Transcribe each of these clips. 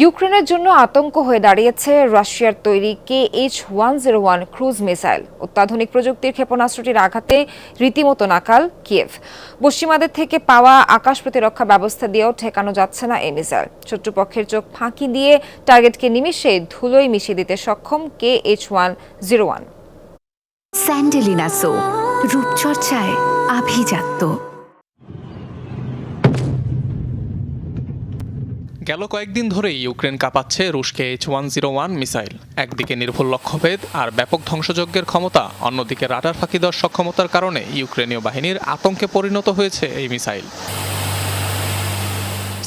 ইউক্রেনের জন্য আতঙ্ক হয়ে দাঁড়িয়েছে রাশিয়ার তৈরি KH-101 ক্রুজ মিসাইল। অত্যাধুনিক প্রযুক্তির ক্ষেপণাস্ত্রটির আঘাতে রীতিমতো নাকাল কিয়েভ। পশ্চিমাদের থেকে পাওয়া আকাশ প্রতিরক্ষা ব্যবস্থা দিয়েও ঠেকানো যাচ্ছে না এই মিসাইল। শত্রুপক্ষের চোখ ফাঁকি দিয়ে টার্গেটকে নিমিষে ধুলোয় মিশিয়ে দিতে সক্ষম KH-101। স্যান্ডেলিনা সো, রূপচর্চায় আভিজাত্য। গেল কয়েকদিন ধরেই ইউক্রেন কাঁপাচ্ছে রুশ KH-101 মিসাইল। একদিকে নির্ভুল লক্ষ্যভেদ আর ব্যাপক ধ্বংসযজ্ঞের ক্ষমতা, অন্যদিকে রাডার ফাঁকি দেওয়ার সক্ষমতার কারণে ইউক্রেনীয় বাহিনীর আতঙ্কে পরিণত হয়েছে এই মিসাইল।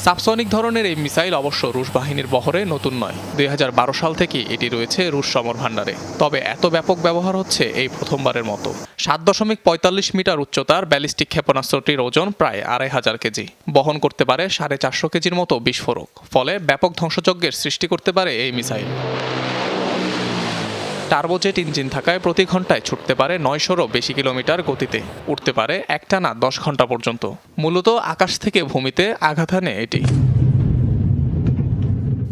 সাবসনিক ধরনের এই মিসাইল অবশ্য রুশ বাহিনীর বহরে নতুন নয়। 2012 সাল থেকে এটি রয়েছে রুশ সমর ভাণ্ডারে। তবে এত ব্যাপক ব্যবহার হচ্ছে এই প্রথমবারের মতো। 7.45 মিটার উচ্চতার ব্যালিস্টিক ক্ষেপণাস্ত্রটির ওজন প্রায় 2500 কেজি। বহন করতে পারে 450 কেজির মতো বিস্ফোরক। ফলে ব্যাপক ধ্বংসযজ্ঞের সৃষ্টি করতে পারে এই মিসাইল। টার্বোজেট ইঞ্জিন থাকায় প্রতি ঘন্টায় ছুটতে পারে 900-ও বেশি কিলোমিটার গতিতে। উঠতে পারে একটানা 10 ঘন্টা পর্যন্ত। মূলত আকাশ থেকে ভূমিতে আঘাত হানে এটি।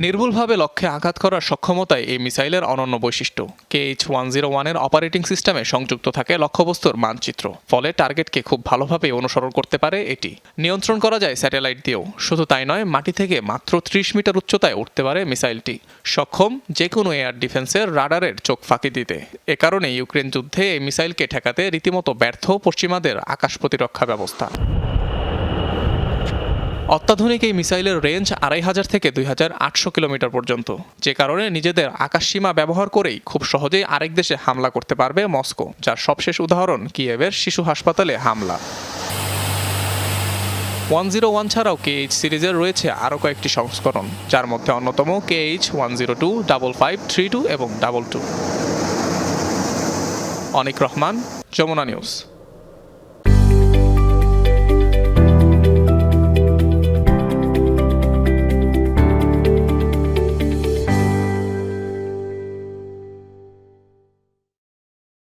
নির্ভুলভাবে লক্ষ্যে আঘাত করার সক্ষমতায় এই মিসাইলের অনন্য বৈশিষ্ট্য। KH-101 এর অপারেটিং সিস্টেমে সংযুক্ত থাকে লক্ষ্যবস্তুর মানচিত্র। ফলে টার্গেটকে খুব ভালোভাবে অনুসরণ করতে পারে এটি। নিয়ন্ত্রণ করা যায় স্যাটেলাইট দিয়েও। শুধু তাই নয়, মাটি থেকে মাত্র 30 মিটার উচ্চতায় উঠতে পারে মিসাইলটি। সক্ষম যে কোনো এয়ার ডিফেন্সের রাডারের চোখ ফাঁকি দিতে। এ কারণে ইউক্রেন যুদ্ধে এই মিসাইলকে ঠেকাতে রীতিমতো ব্যর্থ পশ্চিমাদের আকাশ প্রতিরক্ষা ব্যবস্থা। অত্যাধুনিক এই মিসাইলের রেঞ্জ 2500 থেকে 2800 কিলোমিটার পর্যন্ত, যে কারণে নিজেদের আকাশসীমা ব্যবহার করেই খুব সহজেই আরেক দেশে হামলা করতে পারবে মস্কো, যার সবশেষ উদাহরণ কিয়েভের শিশু হাসপাতালে হামলা। 101 ছাড়াও KH সিরিজের রয়েছে আরও কয়েকটি সংস্করণ, যার মধ্যে অন্যতম KH-102, 5532 এবং 22। অনিক রহমান, যমুনা নিউজ।